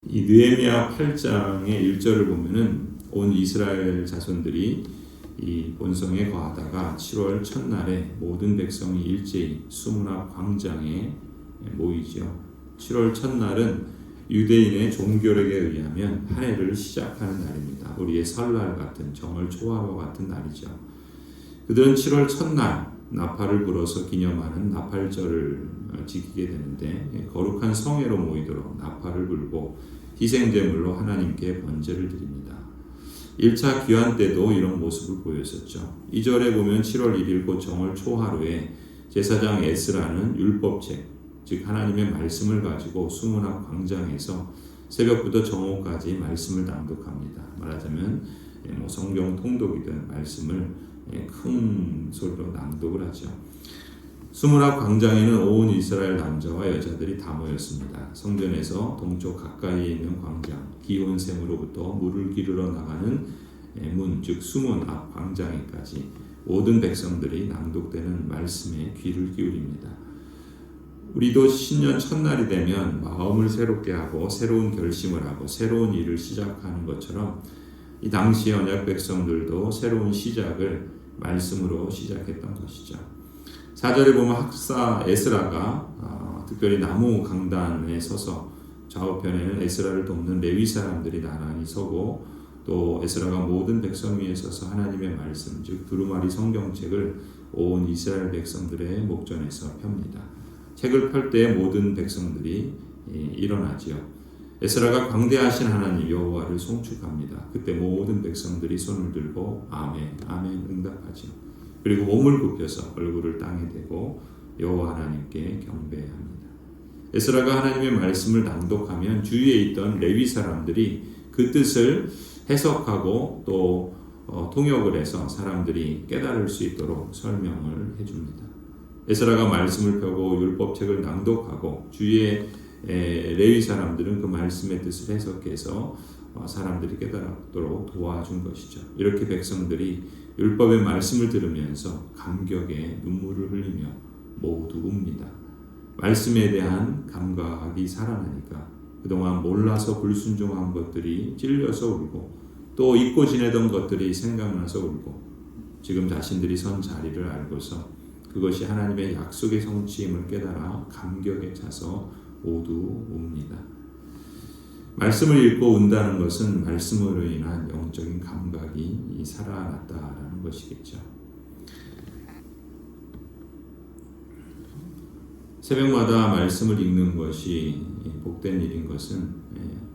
이 느헤미야 8장의 1절을 보면은 온 이스라엘 자손들이 이 본성에 거하다가 7월 첫날에 모든 백성이 일제히 수문 앞 광장에 모이죠. 7월 첫날은 유대인의 종교력에 의하면 한 해를 시작하는 날입니다. 우리의 설날 같은 정월 초하루와 같은 날이죠. 그들은 7월 첫날 나팔을 불어서 기념하는 나팔절을 지키게 되는데 거룩한 성회로 모이도록 나팔을 불고 희생제물로 하나님께 번제를 드립니다. 1차 귀환 때도 이런 모습을 보였었죠. 2절에 보면 7월 1일 곧 정월 초하루에 제사장 에스라는 율법책, 즉 하나님의 말씀을 가지고 수문 앞 광장에서 새벽부터 정오까지 말씀을 낭독합니다. 말하자면 성경 통독이든 말씀을 큰 소리로 낭독을 하죠. 수문 앞 광장에는 온 이스라엘 남자와 여자들이 다 모였습니다. 성전에서 동쪽 가까이에 있는 광장, 기온샘으로부터 물을 기르러 나가는 문, 즉 수문 앞 광장에까지 모든 백성들이 낭독되는 말씀에 귀를 기울입니다. 우리도 신년 첫날이 되면 마음을 새롭게 하고 새로운 결심을 하고 새로운 일을 시작하는 것처럼 이 당시 언약 백성들도 새로운 시작을 말씀으로 시작했던 것이죠. 4절에 보면 학사 에스라가 특별히 나무 강단에 서서 좌우편에는 에스라를 돕는 레위 사람들이 나란히 서고 또 에스라가 모든 백성 위에 서서 하나님의 말씀 즉 두루마리 성경책을 온 이스라엘 백성들의 목전에서 펴니다. 책을 펼 때 모든 백성들이 일어나지요. 에스라가 광대하신 하나님 여호와를 송축합니다. 그때 모든 백성들이 손을 들고 아멘, 아멘 응답하지요. 그리고 몸을 굽혀서 얼굴을 땅에 대고 여호와 하나님께 경배합니다. 에스라가 하나님의 말씀을 낭독하면 주위에 있던 레위 사람들이 그 뜻을 해석하고 또 통역을 해서 사람들이 깨달을 수 있도록 설명을 해줍니다. 에스라가 말씀을 펴고 율법책을 낭독하고 주위에 레위 사람들은 그 말씀의 뜻을 해석해서 사람들이 깨달도록 도와준 것이죠. 이렇게 백성들이 율법의 말씀을 들으면서 감격에 눈물을 흘리며 모두 웁니다. 말씀에 대한 감각이 살아나니까 그동안 몰라서 불순종한 것들이 찔려서 울고 또 잊고 지내던 것들이 생각나서 울고 지금 자신들이 선 자리를 알고서 그것이 하나님의 약속의 성취임을 깨달아 감격에 차서 모두 웁니다. 말씀을 읽고 운다는 것은 말씀으로 인한 영적인 감각이 살아났다라는 것이겠죠. 새벽마다 말씀을 읽는 것이 복된 일인 것은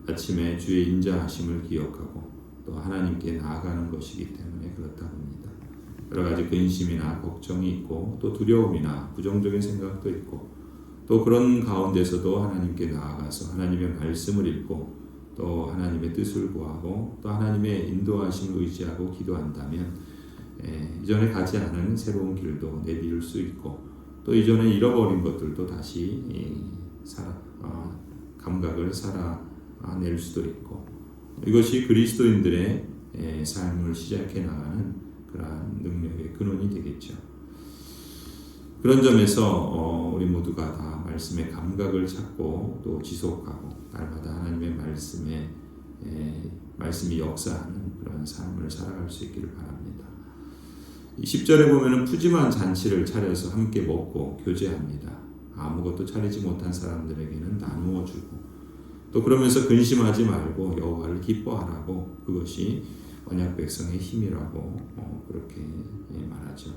아침에 주의 인자하심을 기억하고 또 하나님께 나아가는 것이기 때문에 그렇다고 합니다. 여러 가지 근심이나 걱정이 있고 또 두려움이나 부정적인 생각도 있고 또 그런 가운데서도 하나님께 나아가서 하나님의 말씀을 읽고 또 하나님의 뜻을 구하고 또 하나님의 인도하심을 의지하고 기도한다면 이전에 가지 않은 새로운 길도 내디딜 수 있고 또 이전에 잃어버린 것들도 다시 감각을 살아낼 수도 있고 이것이 그리스도인들의 삶을 시작해 나가는 그러한 능력의 근원이 되겠죠. 그런 점에서 우리 모두가 다 말씀의 감각을 찾고 또 지속하고 날마다 하나님의 말씀이 역사하는 그런 삶을 살아갈 수 있기를 바랍니다. 10절에 보면은 푸짐한 잔치를 차려서 함께 먹고 교제합니다. 아무것도 차리지 못한 사람들에게는 나누어 주고 또 그러면서 근심하지 말고 여호와를 기뻐하라고 그것이 언약 백성의 힘이라고 그렇게 말하죠.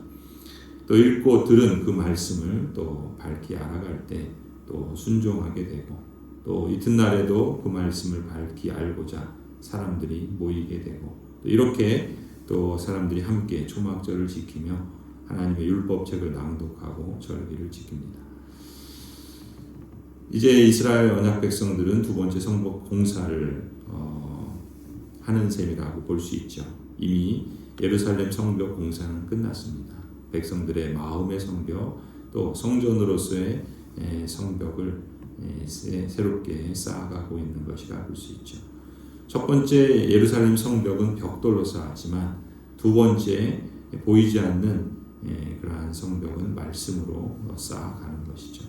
또 읽고 들은 그 말씀을 또 밝히 알아갈 때 또 순종하게 되고 또 이튿날에도 그 말씀을 밝히 알고자 사람들이 모이게 되고 또 이렇게 또 사람들이 함께 초막절을 지키며 하나님의 율법책을 낭독하고 절기를 지킵니다. 이제 이스라엘 언약 백성들은 두 번째 성벽 공사를 하는 셈이라고 볼 수 있죠. 이미 예루살렘 성벽 공사는 끝났습니다. 백성들의 마음의 성벽 또 성전으로서의 성벽을 새롭게 쌓아가고 있는 것이라 볼 수 있죠. 첫 번째 예루살렘 성벽은 벽돌로 쌓았지만 두 번째 보이지 않는 그러한 성벽은 말씀으로 쌓아가는 것이죠.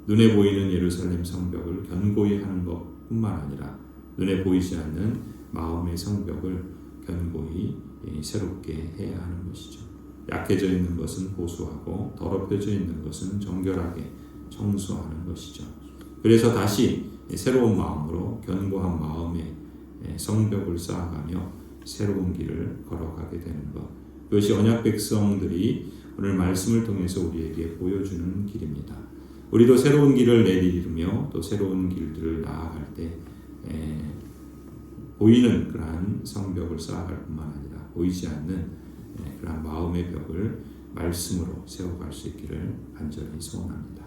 눈에 보이는 예루살렘 성벽을 견고히 하는 것뿐만 아니라 눈에 보이지 않는 마음의 성벽을 견고히 새롭게 해야 하는 것이죠. 약해져 있는 것은 보수하고 더럽혀져 있는 것은 정결하게 청소하는 것이죠. 그래서 다시 새로운 마음으로 견고한 마음의 성벽을 쌓아가며 새로운 길을 걸어가게 되는 것. 그것이 언약 백성들이 오늘 말씀을 통해서 우리에게 보여주는 길입니다. 우리도 새로운 길을 내디디며 또 새로운 길들을 나아갈 때 보이는 그러한 성벽을 쌓아갈 뿐만 아니라 보이지 않는 그러한 마음의 벽을 말씀으로 세워갈 수 있기를 간절히 소원합니다.